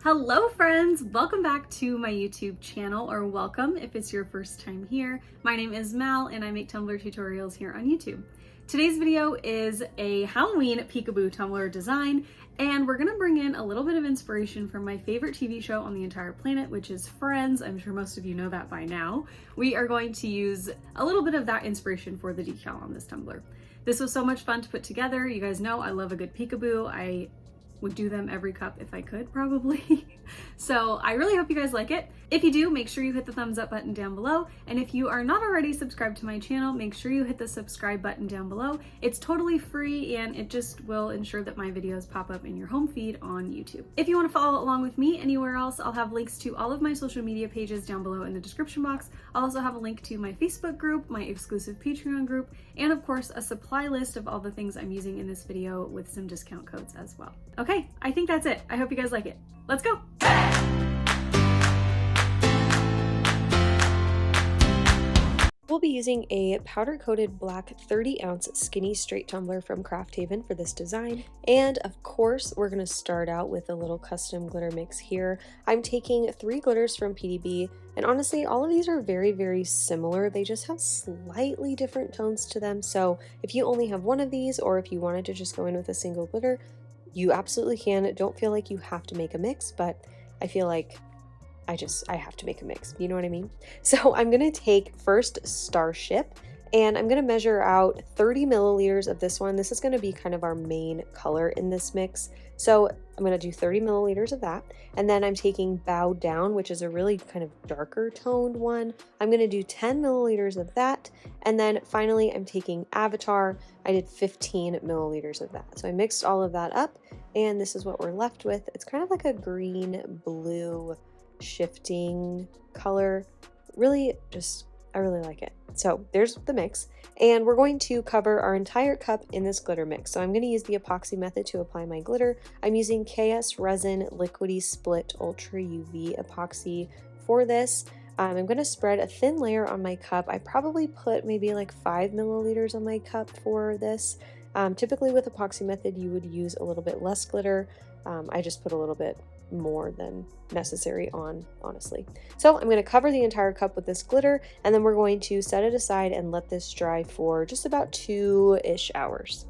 Hello friends, welcome back to my YouTube channel, or welcome if it's your first time here. My name is Mal and I make Tumbler tutorials here on YouTube. Today's video is a Halloween peekaboo tumbler design, and we're gonna bring in a little bit of inspiration from my favorite TV show on the entire planet, which is Friends. I'm sure most of you know that by now. We are going to use a little bit of that inspiration for the decal on this tumbler. This was so much fun to put together. You guys know I love a good peekaboo. I would do them every cup if I could, probably. So I really hope you guys like it. If you do, make sure you hit the thumbs up button down below. And if you are not already subscribed to my channel, make sure you hit the subscribe button down below. It's totally free and it just will ensure that my videos pop up in your home feed on YouTube. If you want to follow along with me anywhere else, I'll have links to all of my social media pages down below in the description box. I'll also have a link to my Facebook group, my exclusive Patreon group, and of course a supply list of all the things I'm using in this video with some discount codes as well. Okay, I think that's it. I hope you guys like it. Let's go! We'll be using a powder-coated black 30-ounce skinny straight tumbler from Craft Haven for this design. And of course, we're going to start out with a little custom glitter mix here. I'm taking 3 glitters from PDB, and honestly, all of these are very, very similar. They just have slightly different tones to them. So if you only have one of these, or if you wanted to just go in with a single glitter, you absolutely can. Don't feel like you have to make a mix, but I feel like I have to make a mix, you know what I mean? So I'm gonna take first Starship, and I'm gonna measure out 30 milliliters of this one. This is gonna be kind of our main color in this mix. So I'm gonna do 30 milliliters of that, and then I'm taking Bow Down, which is a really kind of darker toned one. I'm gonna do 10 milliliters of that, and then finally I'm taking Avatar. I did 15 milliliters of that. So I mixed all of that up, and this is what we're left with. It's kind of like a green, blue, shifting color. I really like it. So there's the mix, and we're going to cover our entire cup in this glitter mix. So I'm going to use the epoxy method to apply my glitter. I'm using KS Resin Liquidy Split Ultra UV epoxy for this. I'm going to spread a thin layer on my cup. I probably put maybe like 5 milliliters on my cup for this. Typically with epoxy method you would use a little bit less glitter. I just put a little bit more than necessary on, honestly. So I'm going to cover the entire cup with this glitter, and then we're going to set it aside and let this dry for just about 2-ish hours.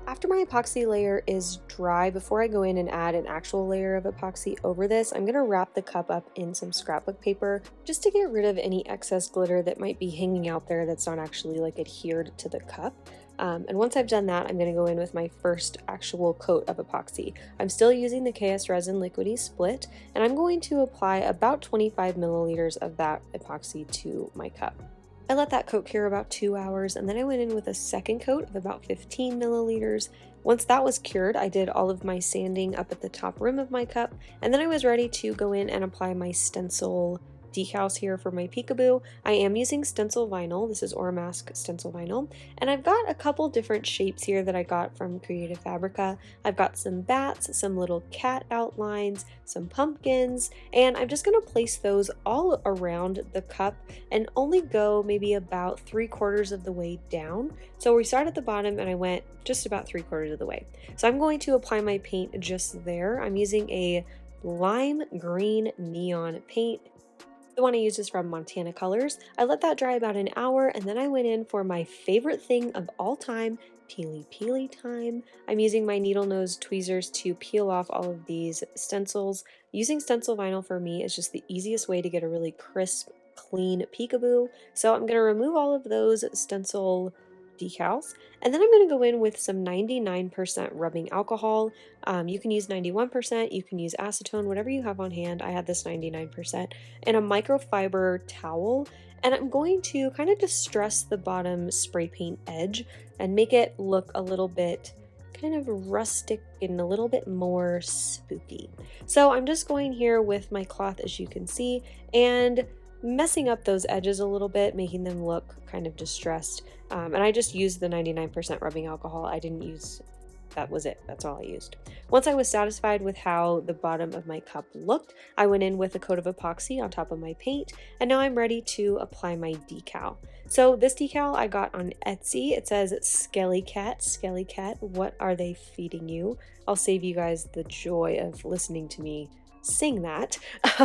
After my epoxy layer is dry, before I go in and add an actual layer of epoxy over this, I'm going to wrap the cup up in some scrapbook paper just to get rid of any excess glitter that might be hanging out there that's not actually like adhered to the cup. And once I've done that, I'm going to go in with my first actual coat of epoxy. I'm still using the KS Resin Liquidy Split, and I'm going to apply about 25 milliliters of that epoxy to my cup. I let that coat cure about 2 hours, and then I went in with a second coat of about 15 milliliters. Once that was cured, I did all of my sanding up at the top rim of my cup, and then I was ready to go in and apply my stencil decals here for my peekaboo. I am using stencil vinyl. This is Oramask stencil vinyl, and I've got a couple different shapes here that I got from Creative Fabrica. I've got some bats, some little cat outlines, some pumpkins, and I'm just going to place those all around the cup and only go maybe about 3/4 of the way down. So we start at the bottom and I went just about 3/4 of the way. So I'm going to apply my paint just there. I'm using a lime green neon paint. The one I used is from Montana Colors. I let that dry about an hour, and then I went in for my favorite thing of all time, peely time. I'm using my needle nose tweezers to peel off all of these stencils. Using stencil vinyl for me is just the easiest way to get a really crisp, clean peekaboo. So I'm going to remove all of those stencil decals, and then I'm going to go in with some 99% rubbing alcohol. You can use 91%, you can use acetone, whatever you have on hand. I had this 99%, and a microfiber towel, and I'm going to kind of distress the bottom spray paint edge and make it look a little bit kind of rustic and a little bit more spooky. So I'm just going here with my cloth, as you can see, and messing up those edges a little bit, making them look kind of distressed. And I just used the 99% rubbing alcohol. I didn't use that was it. That's all I used. Once I was satisfied with how the bottom of my cup looked, I went in with a coat of epoxy on top of my paint, and now I'm ready to apply my decal. So this decal I got on Etsy. It says, Skelly Cat, what are they feeding you? I'll save you guys the joy of listening to me sing that.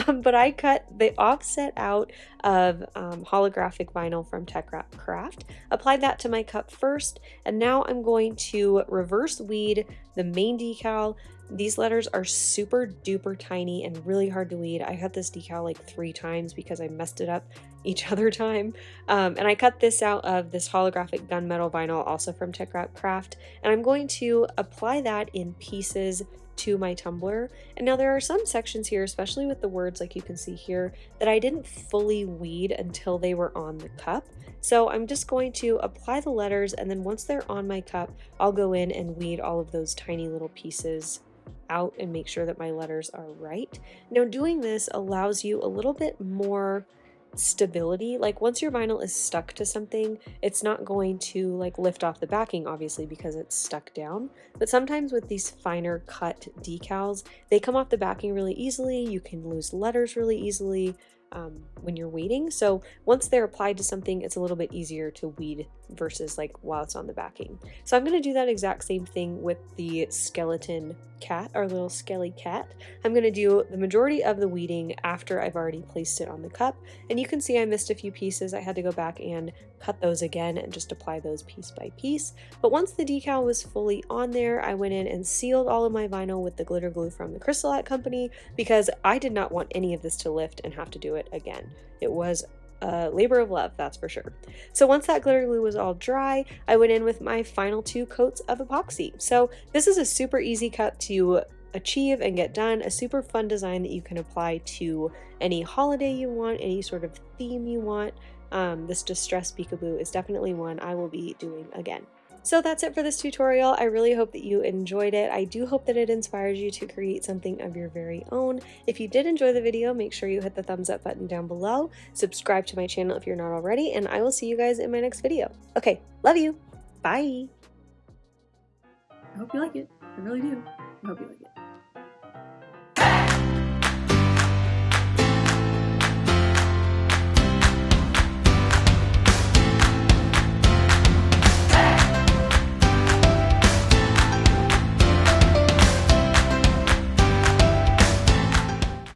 But I cut the offset out of holographic vinyl from Tech Wrap Craft, applied that to my cup first, and now I'm going to reverse weed the main decal. These letters are super duper tiny and really hard to weed. I cut this decal like 3 times because I messed it up each other time. And I cut this out of this holographic gunmetal vinyl, also from Tech Wrap Craft, and I'm going to apply that in pieces to my tumbler. And now there are some sections here, especially with the words like you can see here, that I didn't fully weed until they were on the cup. So I'm just going to apply the letters, and then once they're on my cup, I'll go in and weed all of those tiny little pieces out and make sure that my letters are right. Now doing this allows you a little bit more stability. Like once your vinyl is stuck to something, it's not going to like lift off the backing, obviously, because it's stuck down. But sometimes with these finer cut decals, they come off the backing really easily. You can lose letters really easily when you're weeding. So once they're applied to something, it's a little bit easier to weed versus like while it's on the backing. So I'm going to do that exact same thing with the skeleton cat, our little skelly cat. I'm going to do the majority of the weeding after I've already placed it on the cup. And you can see I missed a few pieces. I had to go back and cut those again and just apply those piece by piece. But once the decal was fully on there, I went in and sealed all of my vinyl with the glitter glue from the Crystal Company, because I did not want any of this to lift and have to do it again. It was a labor of love, that's for sure. So once that glitter glue was all dry, I went in with my final 2 coats of epoxy. So this is a super easy cup to achieve and get done, a super fun design that you can apply to any holiday you want, any sort of theme you want. This distressed peekaboo is definitely one I will be doing again. So that's it for this tutorial. I really hope that you enjoyed it. I do hope that it inspires you to create something of your very own. If you did enjoy the video, make sure you hit the thumbs up button down below. Subscribe to my channel if you're not already, and I will see you guys in my next video. Okay, love you. Bye. I hope you like it. I really do. I hope you like it.